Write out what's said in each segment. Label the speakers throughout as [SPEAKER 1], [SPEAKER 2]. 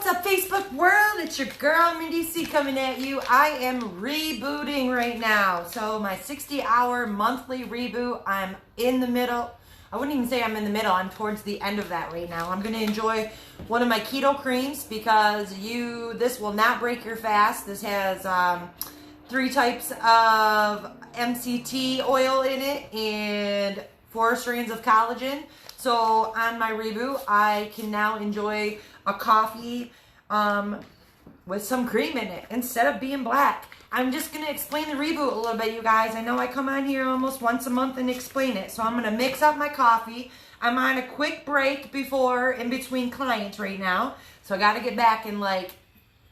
[SPEAKER 1] What's up, Facebook world? It's your girl, Mindy C, coming at you. I am rebooting right now. So my 60-hour monthly reboot, I'm in the middle. I wouldn't even say I'm in the middle. I'm towards the end of that right now. I'm going to enjoy one of my keto creams because this will not break your fast. This has 3 types of MCT oil in it and 4 strains of collagen. So on my reboot, I can now enjoy a coffee with some cream in it instead of being black. I'm just going to explain the reboot a little bit, you guys. I know I come on here almost once a month and explain it. So I'm going to mix up my coffee. I'm on a quick break in between clients right now. So I got to get back in like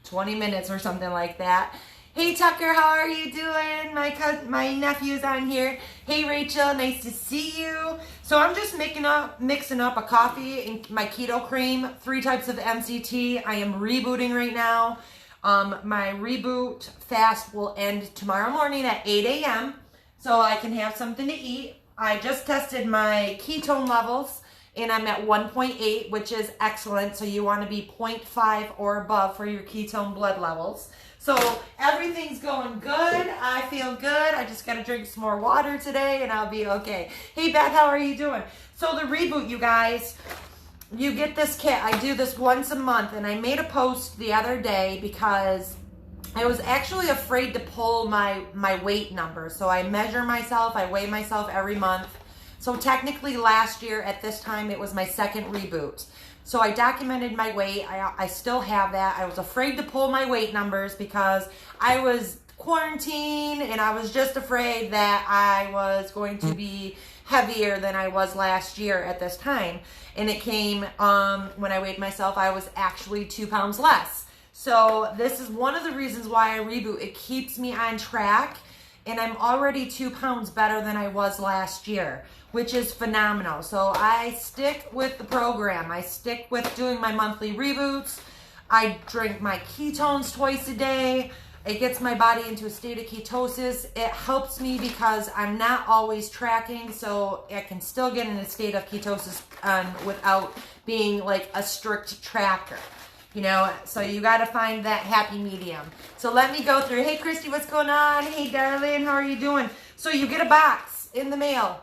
[SPEAKER 1] 20 minutes or something like that. Hey Tucker, how are you doing? My nephew's on here. Hey Rachel, nice to see you. So I'm just mixing up a coffee and my keto cream, 3 types of MCT. I am rebooting right now. My reboot fast will end tomorrow morning at 8 a.m. so I can have something to eat. I just tested my ketone levels and I'm at 1.8, which is excellent. So you want to be 0.5 or above for your ketone blood levels. So everything's going good. I feel good. I just got to drink some more water today and I'll be okay. Hey Beth, how are you doing? So the reboot, you guys, you get this kit. I do this once a month and I made a post the other day because I was actually afraid to pull my weight number. So I measure myself, I weigh myself every month. So technically last year at this time, it was my second reboot. So I documented my weight. I still have that. I was afraid to pull my weight numbers because I was quarantined and I was just afraid that I was going to be heavier than I was last year at this time. And it came, when I weighed myself, I was actually 2 pounds less. So this is one of the reasons why I reboot. It keeps me on track and I'm already 2 pounds better than I was last year, which is phenomenal. So I stick with the program. I stick with doing my monthly reboots. I drink my ketones twice a day. It gets my body into a state of ketosis. It helps me because I'm not always tracking, so I can still get in a state of ketosis without being like a strict tracker. You know, so you got to find that happy medium. So let me go through. Hey, Christy, what's going on? Hey, darling, how are you doing? So you get a box in the mail,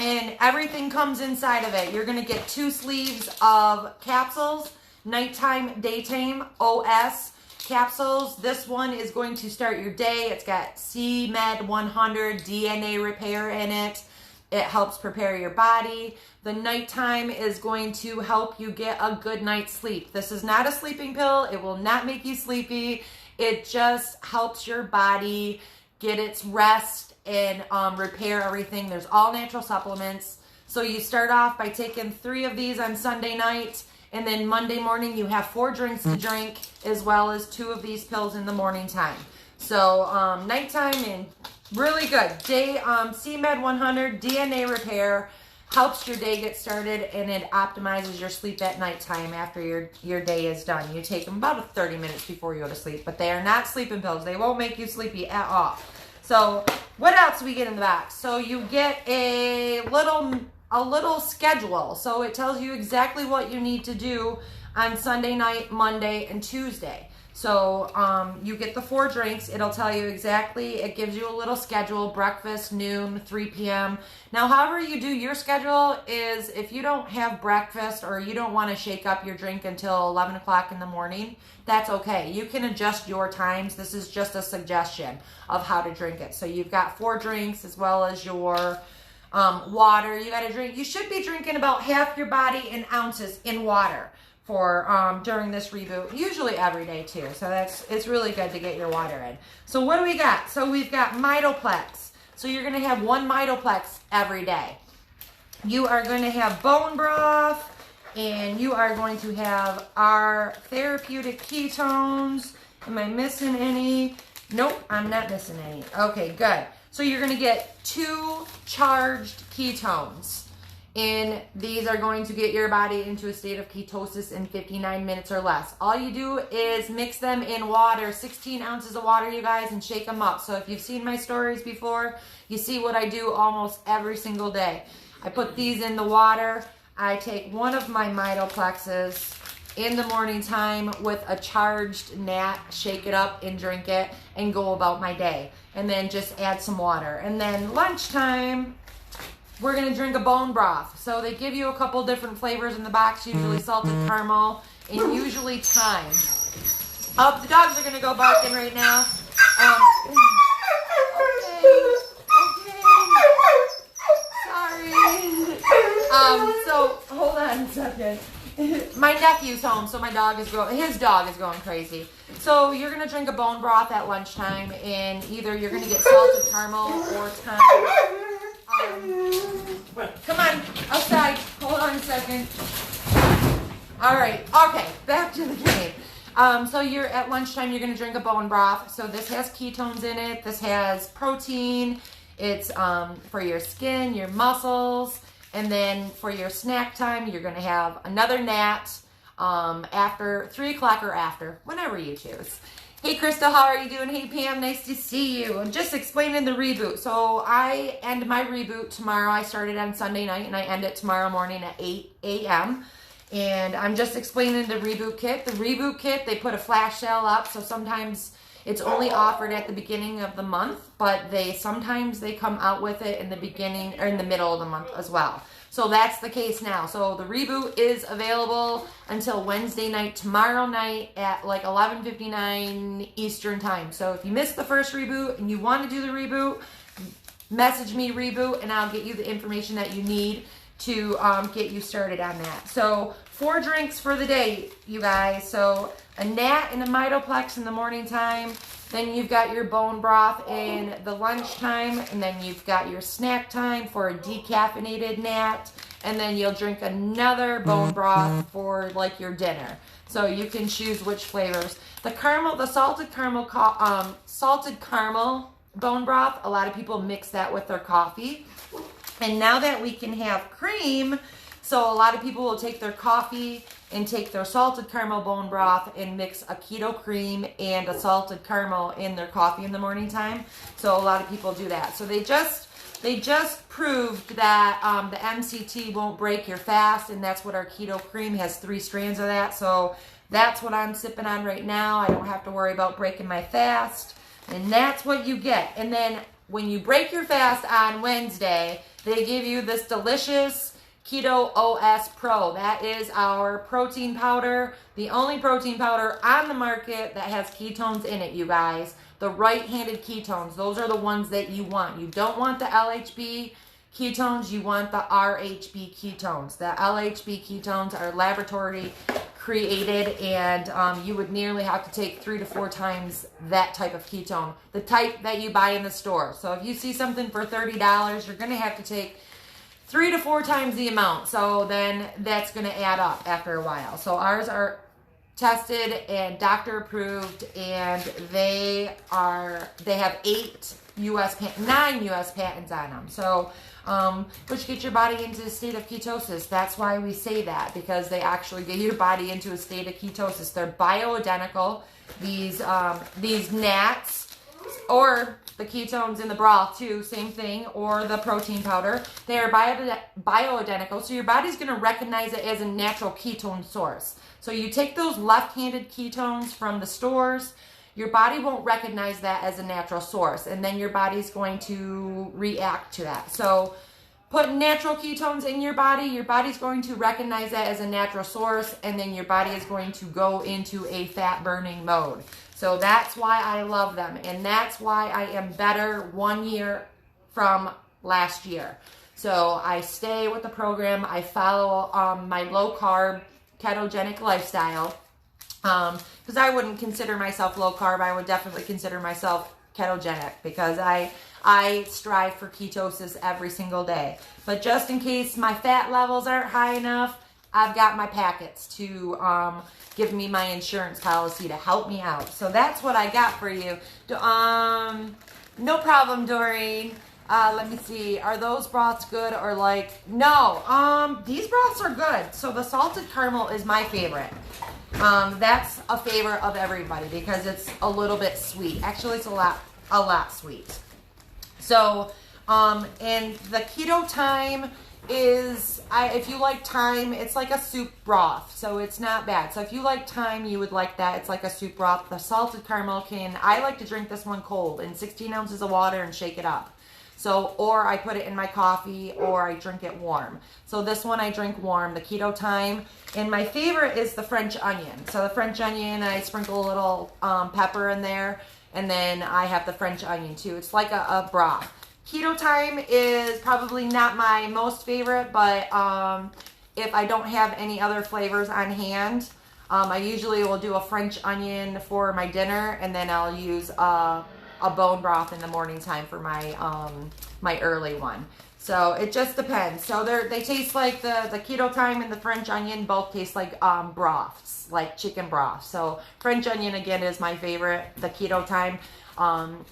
[SPEAKER 1] and everything comes inside of it. You're going to get 2 sleeves of capsules, nighttime, daytime, OS capsules. This one is going to start your day. It's got CMed 100 DNA repair in it. It helps prepare your body. The nighttime is going to help you get a good night's sleep. This is not a sleeping pill. It will not make you sleepy. It just helps your body get its rest and repair everything. There's all natural supplements. So you start off by taking 3 of these on Sunday night, and then Monday morning you have 4 drinks to drink, as well as 2 of these pills in the morning time. So nighttime and really good. Day CMed 100 DNA repair helps your day get started, and it optimizes your sleep at nighttime after your day is done. You take them about 30 minutes before you go to sleep, but they are not sleeping pills. They won't make you sleepy at all. So what else do we get in the box? So you get a little schedule. So it tells you exactly what you need to do on Sunday night, Monday, and Tuesday. So you get the 4 drinks. It'll tell you exactly. It gives you a little schedule: breakfast, noon, 3 p.m. Now, however you do your schedule is, if you don't have breakfast or you don't want to shake up your drink until 11 o'clock in the morning, that's okay. You can adjust your times. This is just a suggestion of how to drink it. So you've got 4 drinks as well as your water. You got to drink. You should be drinking about half your body in ounces in water for during this reboot, usually every day too. So it's really good to get your water in. So what do we got? So we've got Mitoplex. So you're going to have 1 Mitoplex every day. You are going to have bone broth, and you are going to have our therapeutic ketones. Am I missing any? Nope, I'm not missing any. Okay, good. So you're going to get 2 charged ketones. And these are going to get your body into a state of ketosis in 59 minutes or less. All you do is mix them in water, 16 ounces of water, you guys, and shake them up. So if you've seen my stories before, you see what I do almost every single day. I put these in the water. I take one of my Mitoplexes in the morning time with a charged nat, shake it up and drink it and go about my day. And then just add some water. And then lunchtime, we're going to drink a bone broth. So they give you a couple different flavors in the box, usually salted caramel and usually thyme. Oh, the dogs are going to go barking right now. Okay. Sorry. So hold on a second. My nephew's home, so his dog is going crazy. So you're going to drink a bone broth at lunchtime, and either you're going to get salted caramel or thyme. Come on, outside. Hold on a second. All right. Okay, back to the game. So you're at lunchtime, you're going to drink a bone broth. So this has ketones in it. This has protein. It's for your skin, your muscles. And then for your snack time, you're going to have another nat after 3 o'clock or after, whenever you choose. Hey, Crystal, how are you doing? Hey, Pam, nice to see you. I'm just explaining the reboot. So I end my reboot tomorrow. I started on Sunday night, and I end it tomorrow morning at 8 a.m. And I'm just explaining the reboot kit. The reboot kit, they put a flash sale up, so sometimes it's only offered at the beginning of the month, but sometimes they come out with it in the beginning or in the middle of the month as well. So that's the case now. So the reboot is available until Wednesday night, tomorrow night at like 11:59 Eastern time. So if you missed the first reboot and you want to do the reboot, message me reboot and I'll get you the information that you need to get you started on that. So 4 drinks for the day, you guys. So a nat and a mitoplex in the morning time. Then you've got your bone broth in the lunchtime. And then you've got your snack time for a decaffeinated nat. And then you'll drink another bone broth for like your dinner. So you can choose which flavors. The salted caramel bone broth, a lot of people mix that with their coffee. And now that we can have cream, so a lot of people will take their coffee and take their salted caramel bone broth and mix a keto cream and a salted caramel in their coffee in the morning time. So a lot of people do that. So they just proved that the MCT won't break your fast, and that's what our keto cream has 3 strands of that. So that's what I'm sipping on right now. I don't have to worry about breaking my fast, and that's what you get. And then when you break your fast on Wednesday, they give you this delicious Keto OS Pro. That is our protein powder, the only protein powder on the market that has ketones in it, you guys. The right-handed ketones, those are the ones that you want. You don't want the LHB ketones, you want the RHB ketones. The LHB ketones are laboratory created, and you would nearly have to take 3 to 4 times that type of ketone, the type that you buy in the store. So if you see something for $30, you're going to have to take 3 to 4 times the amount. So then that's going to add up after a while. So ours are tested and doctor approved, and they have 9 US patents on them. So which get your body into a state of ketosis. That's why we say that, because they actually get your body into a state of ketosis. They're bioidentical. These nats, or the ketones in the broth too, same thing, or the protein powder, they are bioidentical. So your body's going to recognize it as a natural ketone source. So you take those left-handed ketones from the stores, your body won't recognize that as a natural source, and then your body's going to react to that. So put natural ketones in your body's going to recognize that as a natural source, and then your body is going to go into a fat-burning mode. So that's why I love them, and that's why I am better 1 year from last year. So I stay with the program. I follow my low-carb, ketogenic lifestyle. Because I wouldn't consider myself low carb. I would definitely consider myself ketogenic, because I strive for ketosis every single day. But just in case my fat levels aren't high enough, I've got my packets to give me my insurance policy to help me out. So that's what I got for you. No problem, Doreen. Let me see. Are those broths good or like... No. These broths are good. So the salted caramel is my favorite. That's a favorite of everybody because it's a little bit sweet. Actually, it's a lot sweet. So, and the keto time is, if you like thyme, it's like a soup broth, so it's not bad. So if you like thyme, you would like that. It's like a soup broth. The salted caramel I like to drink this one cold in 16 ounces of water and shake it up. So, or I put it in my coffee, or I drink it warm. So this one I drink warm, the keto thyme. And my favorite is the French onion. So the French onion, I sprinkle a little pepper in there, and then I have the French onion too. It's like a broth. Keto thyme is probably not my most favorite, but if I don't have any other flavors on hand, I usually will do a French onion for my dinner, and then I'll use a bone broth in the morning time for my my early one. So it just depends. So they taste like the keto thyme and the French onion both taste like broths, like chicken broth. So French onion again is my favorite. The keto thyme.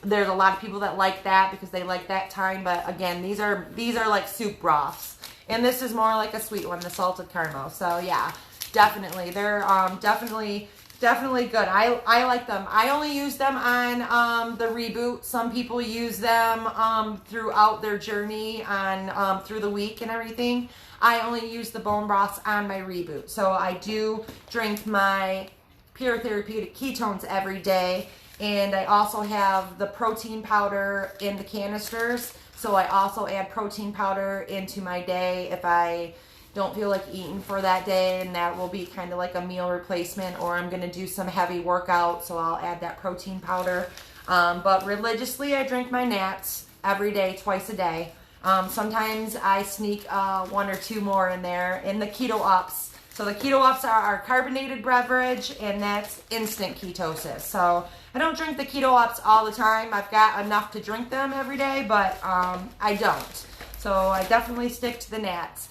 [SPEAKER 1] There's a lot of people that like that because they like that thyme, but again, these are like soup broths, and this is more like a sweet one, the salted caramel. So yeah, definitely, they're definitely good. I like them. I only use them on the Reboot. Some people use them throughout their journey on through the week and everything. I only use the bone broths on my Reboot. So I do drink my Pure Therapeutic Ketones every day. And I also have the protein powder in the canisters. So I also add protein powder into my day if I don't feel like eating for that day. And that will be kind of like a meal replacement, or I'm going to do some heavy workout. So I'll add that protein powder. But religiously, I drink my Nats every day, twice a day. Sometimes I sneak one or two more in there in the Keto Ups. So the Keto Ups are our carbonated beverage, and that's instant ketosis. So I don't drink the Keto Ups all the time. I've got enough to drink them every day, but I don't. So I definitely stick to the Nats.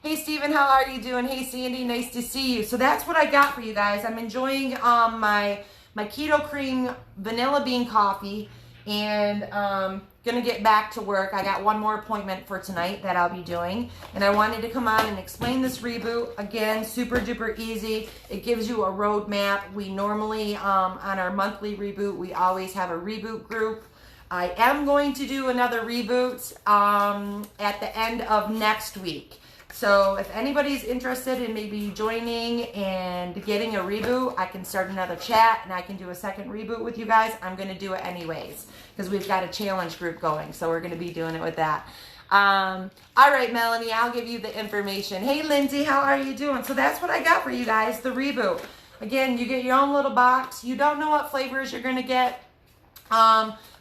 [SPEAKER 1] Hey, Steven, how are you doing? Hey, Sandy, nice to see you. So that's what I got for you guys. I'm enjoying my Keto Cream Vanilla Bean Coffee, and gonna get back to work. I got one more appointment for tonight that I'll be doing, and I wanted to come on and explain this Reboot. Again, super duper easy. It gives you a roadmap. We normally on our monthly Reboot, we always have a Reboot group. I am going to do another Reboot at the end of next week. So if anybody's interested in maybe joining and getting a Reboot, I can start another chat and I can do a second Reboot with you guys. I'm going to do it anyways because we've got a challenge group going. So we're going to be doing it with that. All right, Melanie, I'll give you the information. Hey, Lindsay, how are you doing? So that's what I got for you guys, the Reboot. Again, you get your own little box. You don't know what flavors you're going to get.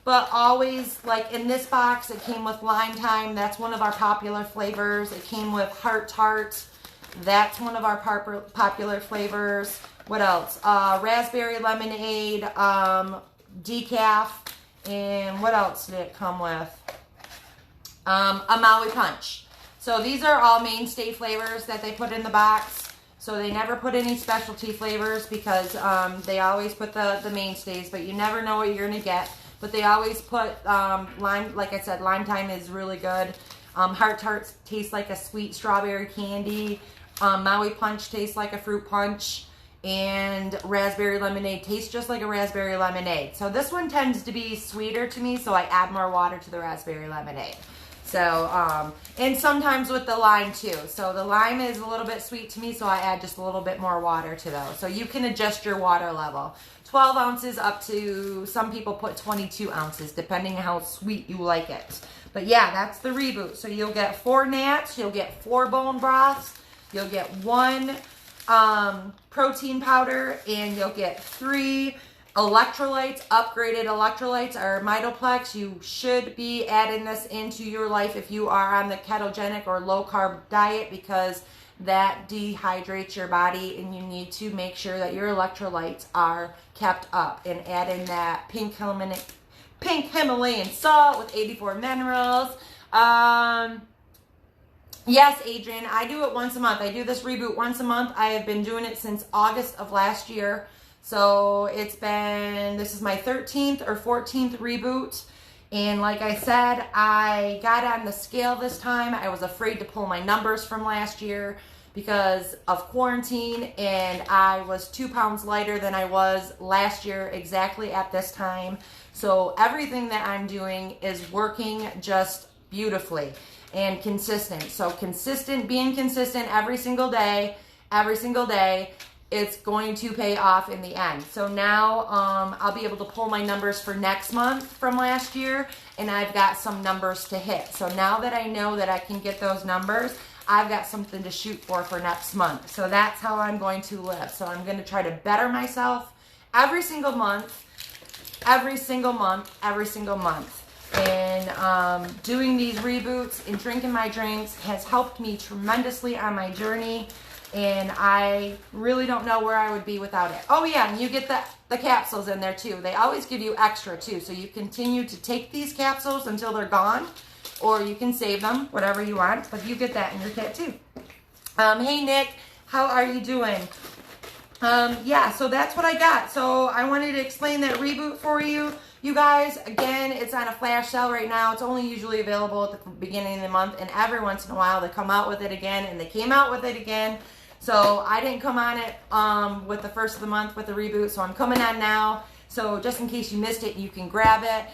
[SPEAKER 1] But always, like in this box, it came with lime thyme. That's one of our popular flavors. It came with heart tart. That's one of our popular flavors. What else? Raspberry lemonade, decaf, and what else did it come with? A Maui punch. So these are all mainstay flavors that they put in the box. So they never put any specialty flavors because they always put the mainstays, but you never know what you're going to get. But they always put lime, like I said, lime thyme is really good. Heart tarts taste like a sweet strawberry candy. Maui punch tastes like a fruit punch. And raspberry lemonade tastes just like a raspberry lemonade. So this one tends to be sweeter to me, so I add more water to the raspberry lemonade. So, and sometimes with the lime too. So the lime is a little bit sweet to me, so I add just a little bit more water to those. So you can adjust your water level. 12 ounces up to, some people put 22 ounces, depending on how sweet you like it. But yeah, that's the Reboot. So you'll get 4 Nats, you'll get 4 bone broths, you'll get 1 protein powder, and you'll get 3 electrolytes. Upgraded electrolytes are Mitoplex. You should be adding this into your life if you are on the ketogenic or low carb diet, because that dehydrates your body, and you need to make sure that your electrolytes are kept up. And add in that pink Himalayan salt with 84 minerals. Yes, Adrian, I do it once a month. I do this Reboot once a month. I have been doing it since August of last year. So this is my 13th or 14th Reboot. And like I said, I got on the scale this time. I was afraid to pull my numbers from last year because of quarantine, and I was 2 pounds lighter than I was last year exactly at this time. So everything that I'm doing is working just beautifully. and consistent. So consistent, being consistent every single day, it's going to pay off in the end. So now I'll be able to pull my numbers for next month from last year, and I've got some numbers to hit. So now that I know that I can get those numbers, I've got something to shoot for next month. So that's how I'm going to live. So I'm going to try to better myself every single month, every single month, every single month. And doing these reboots and drinking my drinks has helped me tremendously on my journey. And I really don't know where I would be without it. Oh yeah, and you get the capsules in there too. They always give you extra too. So you continue to take these capsules until they're gone. Or you can save them, whatever you want. But you get that in your kit too. Hey Nick, how are you doing? Yeah, so that's what I got. So I wanted to explain that Reboot for you. You guys, again, it's on a flash sale right now. It's only usually available at the beginning of the month. And every once in a while, they come out with it again. And they came out with it again. So I didn't come on it with the first of the month with the Reboot. So I'm coming on now. So just in case you missed it, you can grab it.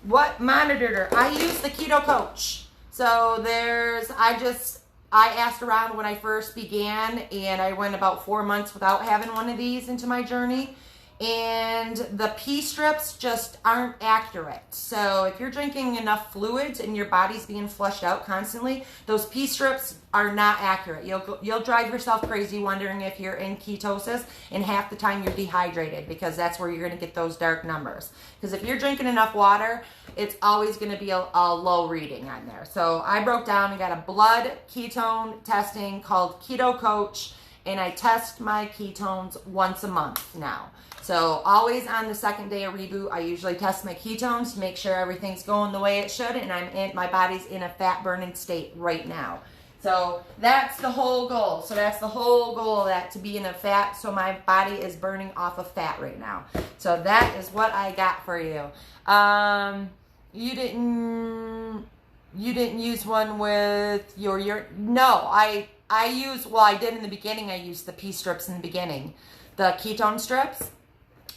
[SPEAKER 1] What monitor? I use the Keto Coach. So I asked around when I first began, and I went about 4 months without having one of these into my journey. And the pee strips just aren't accurate. So if you're drinking enough fluids and your body's being flushed out constantly, those pee strips are not accurate. You'll drive yourself crazy wondering if you're in ketosis, and half the time you're dehydrated, because that's where you're going to get those dark numbers. Because if you're drinking enough water, it's always going to be a low reading on there. So I broke down and got a blood ketone testing called Keto Coach, and I test my ketones once a month now. So always on the second day of Reboot, I usually test my ketones to make sure everything's going the way it should, and my body's in a fat burning state right now. So that's the whole goal. So that's the whole goal, that to be in a fat, so my body is burning off of fat right now. So that is what I got for you. You didn't use one with your no, I did in the beginning. I used the pee strips in the beginning, the ketone strips.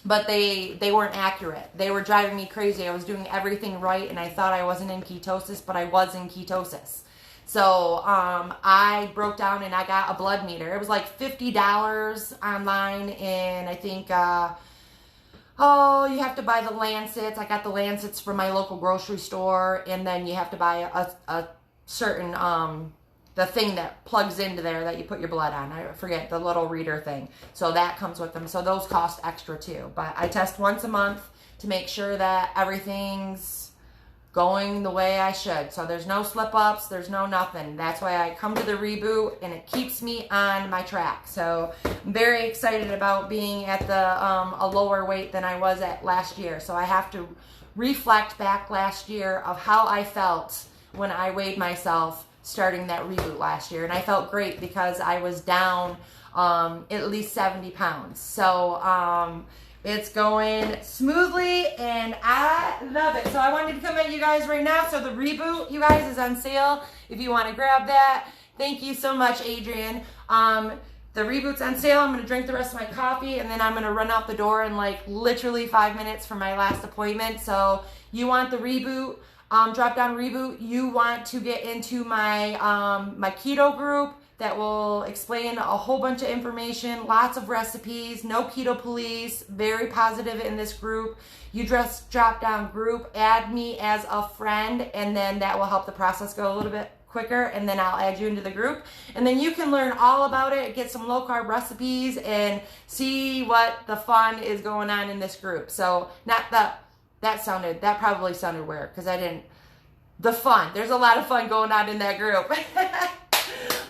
[SPEAKER 1] But they weren't accurate. They were driving me crazy. I was doing everything right, and I thought I wasn't in ketosis, but I was in ketosis. So I broke down and I got a blood meter. It was like $50 online, and I think, you have to buy the Lancets. I got the Lancets from my local grocery store, and then you have to buy a certain the thing that plugs into there that you put your blood on. I forget, the little reader thing. So that comes with them. So those cost extra too. But I test once a month to make sure that everything's going the way I should. So there's no slip-ups. There's no nothing. That's why I come to the Reboot, and it keeps me on my track. So I'm very excited about being at a lower weight than I was at last year. So I have to reflect back last year of how I felt when I weighed myself starting that Reboot last year. And I felt great because I was down at least 70 pounds. So it's going smoothly, and I love it. So I wanted to come at you guys right now. So the Reboot, you guys, is on sale if you want to grab that. Thank you so much, Adrian. The Reboot's on sale. I'm going to drink the rest of my coffee, and then I'm going to run out the door in like literally 5 minutes for my last appointment. So you want the Reboot, drop down Reboot. You want to get into my my keto group that will explain a whole bunch of information, lots of recipes, no keto police, very positive in this group. You just drop down group, add me as a friend, and then that will help the process go a little bit quicker, and then I'll add you into the group. And then you can learn all about it, get some low carb recipes, and see what the fun is going on in this group. So that probably sounded weird because I didn't, the fun. There's a lot of fun going on in that group.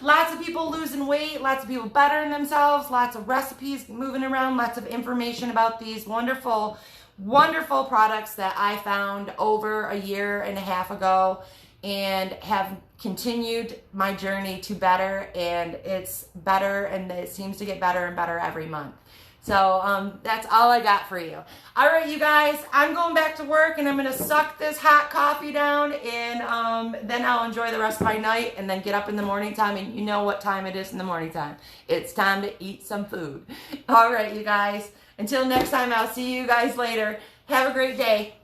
[SPEAKER 1] Lots of people losing weight, lots of people bettering themselves, lots of recipes moving around, lots of information about these wonderful, wonderful products that I found over a year and a half ago, and have continued my journey to better, and it's better, and it seems to get better and better every month. So that's all I got for you. All right, you guys, I'm going back to work, and I'm going to suck this hot coffee down, and then I'll enjoy the rest of my night, and then get up in the morning time, and you know what time it is in the morning time. It's time to eat some food. All right, you guys, until next time, I'll see you guys later. Have a great day.